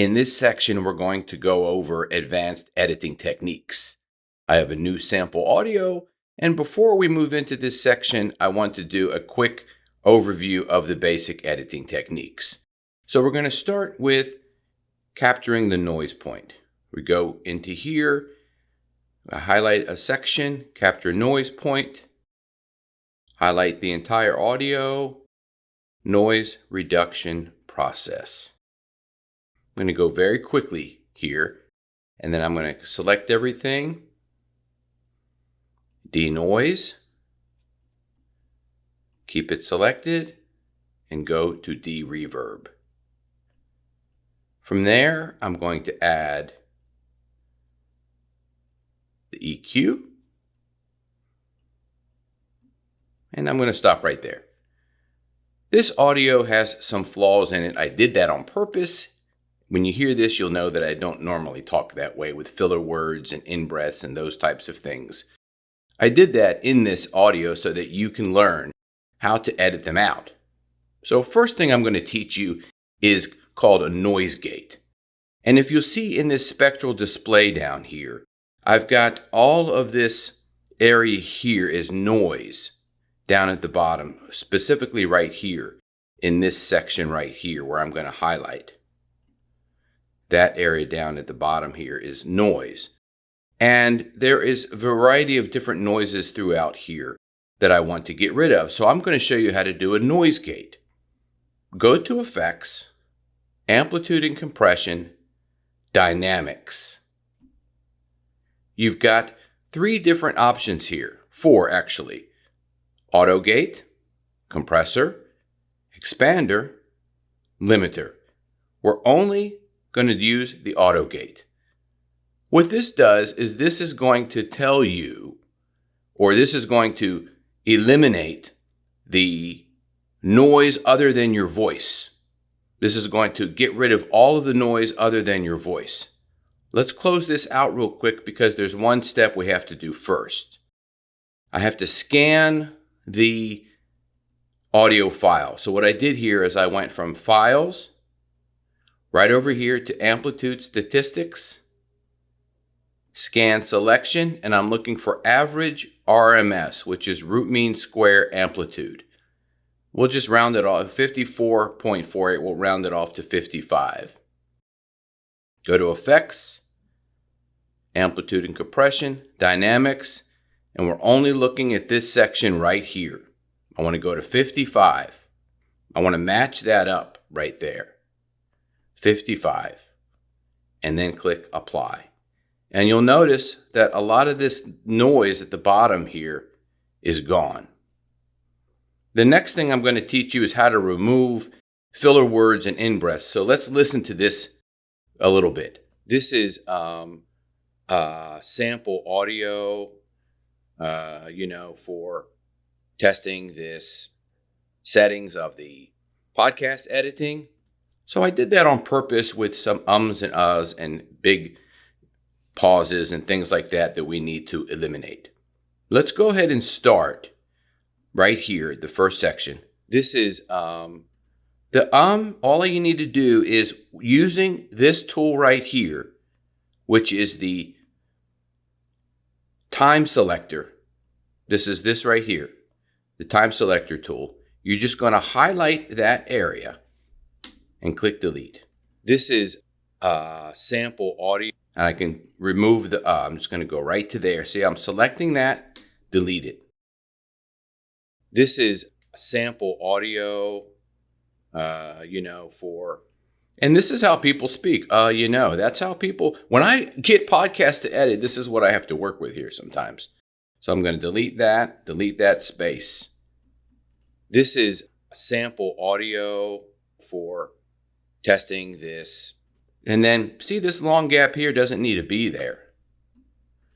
In this section, we're going to go over advanced editing techniques. I have a new sample audio, and before we move into this section, I want to do a quick overview of the basic editing techniques. So we're going to start with capturing the noise point. We go into here, I highlight a section, capture noise point, highlight the entire audio, noise reduction process. I'm going to go very quickly here, and then I'm going to select everything, denoise, keep it selected, and go to de-reverb. From there, I'm going to add the EQ, and I'm going to stop right there. This audio has some flaws in it. I did that on purpose. When you hear this, you'll know that I don't normally talk that way with filler words and in-breaths and those types of things. I did that in this audio so that you can learn how to edit them out. So first thing I'm going to teach you is called a noise gate. And if you'll see in this spectral display down here, I've got all of this area here is noise down at the bottom, specifically right here in this section right here where I'm going to highlight. That area down at the bottom here is noise. And there is a variety of different noises throughout here that I want to get rid of. So I'm going to show you how to do a noise gate. Go to Effects, Amplitude and Compression, Dynamics. You've got 3 different options here, 4 actually. Auto gate, compressor, expander, limiter. We're only going to use the auto gate. What this does is this is going to tell you, or this is going to eliminate the noise other than your voice. This is going to get rid of all of the noise other than your voice. Let's close this out real quick because there's one step we have to do first. I have to scan the audio file. So what I did here is I went from Files, right over here to Amplitude Statistics, Scan Selection, and I'm looking for Average RMS, which is root mean square amplitude. We'll just round it off, 54.48, we'll round it off to 55. Go to Effects, Amplitude and Compression, Dynamics, and we're only looking at this section right here. I want to go to 55. I want to match that up right there. 55. And then click Apply. And you'll notice that a lot of this noise at the bottom here is gone. The next thing I'm going to teach you is how to remove filler words and in-breaths. So let's listen to this a little bit. This is sample audio, for testing this settings of the podcast editing. So I did that on purpose with some ums and uhs and big pauses and things like that that we need to eliminate. Let's go ahead and start right here, the first section. This is all you need to do is using this tool right here, which is the time selector. This is this right here, the time selector tool. You're just going to highlight that area and click delete. This is sample audio. And I can remove the, I'm just going to go right to there. See, I'm selecting that, delete it. This is sample audio, and this is how people speak. That's how people, when I get podcasts to edit, this is what I have to work with here sometimes. So I'm going to delete that space. This is sample audio for testing this. And then see this long gap here doesn't need to be there.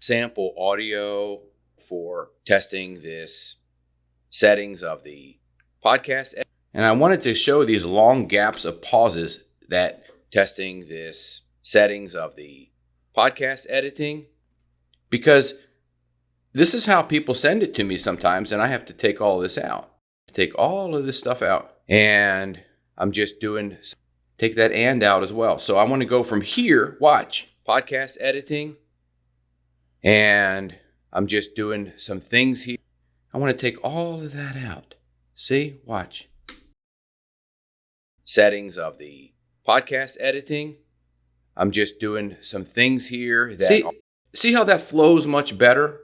Sample audio for testing this settings of the podcast. And I wanted to show these long gaps of pauses that testing this settings of the podcast editing, because this is how people send it to me sometimes, and I have to take all this out. Take all of this stuff out. And I'm just doing take that and out as well. So I want to go from here, watch, podcast editing, and I'm just doing some things here. I want to take all of that out. See, watch. Settings of the podcast editing. I'm just doing some things here. See how that flows much better?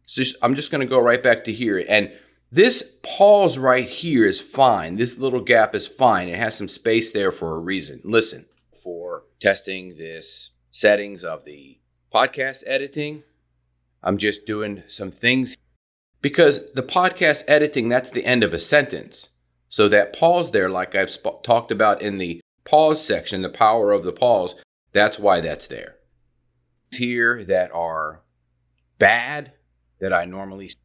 So I'm just going to go right back to here. And this pause right here is fine. This little gap is fine. It has some space there for a reason. Listen, for testing this settings of the podcast editing, I'm just doing some things because the podcast editing, that's the end of a sentence. So that pause there, like I've talked about in the pause section, the power of the pause, that's why that's there. Here that are bad that I normally see.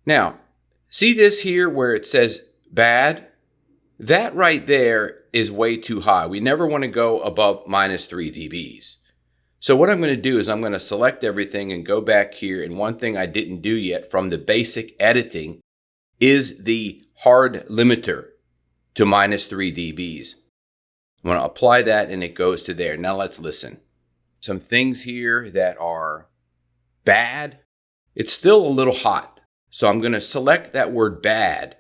Now, see this here where it says bad? That right there is way too high. We never want to go above -3 dBs. So what I'm going to do is I'm going to select everything and go back here. And one thing I didn't do yet from the basic editing is the hard limiter to -3 dBs. I'm going to apply that and it goes to there. Now let's listen. Some things here that are bad. It's still a little hot. So I'm going to select that word bad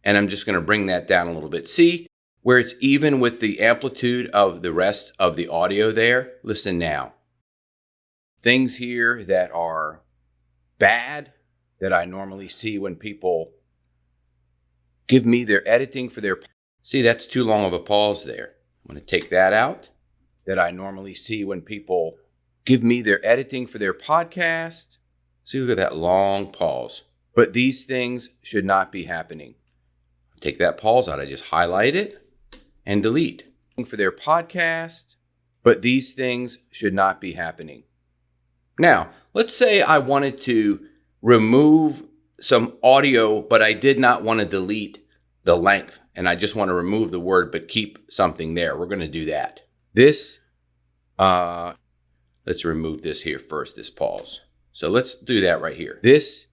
and I'm just going to bring that down a little bit. See where it's even with the amplitude of the rest of the audio there? Listen now. Things here that are bad that I normally see when people give me their editing for their... See, that's too long of a pause there. I'm going to take that out. That I normally see when people give me their editing for their podcast. See, look at that long pause. But these things should not be happening. Take that pause out. I just highlight it and delete. For their podcast. But these things should not be happening. Now, let's say I wanted to remove some audio, but I did not want to delete the length. And I just want to remove the word, but keep something there. We're going to do that. This, let's remove this here first, this pause. So let's do that right here. This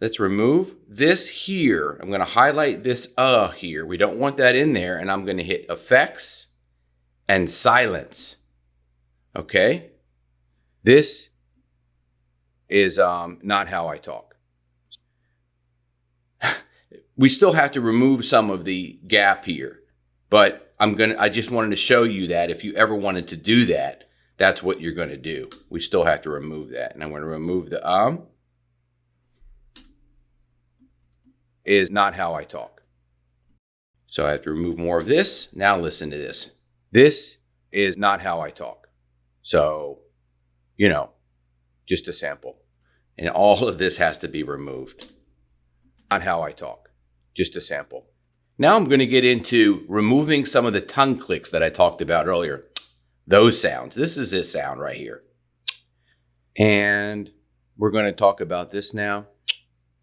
let's remove this here. I'm going to highlight this here. We don't want that in there. And I'm going to hit effects and silence. Okay. This is not how I talk. We still have to remove some of the gap here. But I just wanted to show you that if you ever wanted to do that, that's what you're going to do. We still have to remove that. And I'm going to remove the is not how I talk. So I have to remove more of this. Now listen to this. This is not how I talk. So, just a sample. And all of this has to be removed. Not how I talk. Just a sample. Now I'm going to get into removing some of the tongue clicks that I talked about earlier. Those sounds. This is this sound right here. And we're going to talk about this now.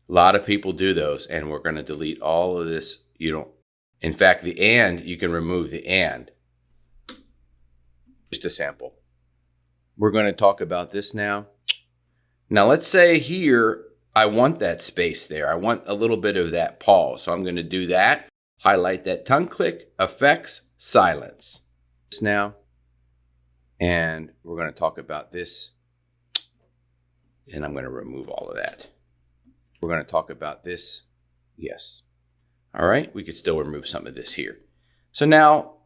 A lot of people do those, and we're going to delete all of this. In fact, the and, you can remove the and. Just a sample. We're going to talk about this now. Now let's say here, I want that space there. I want a little bit of that pause. So I'm going to do that. Highlight that tongue click, effects, silence. Now, and we're going to talk about this. And I'm going to remove all of that. We're going to talk about this. Yes. All right. We could still remove some of this here. So now,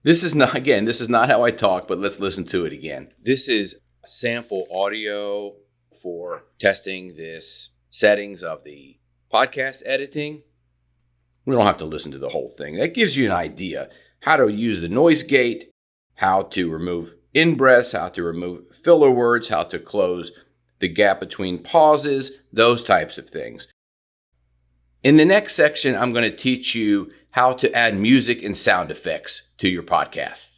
this is not how I talk, but let's listen to it again. This is sample audio for testing this settings of the podcast editing. We don't have to listen to the whole thing. That gives you an idea how to use the noise gate, how to remove in-breaths, how to remove filler words, how to close the gap between pauses, those types of things. In the next section, I'm going to teach you how to add music and sound effects to your podcast.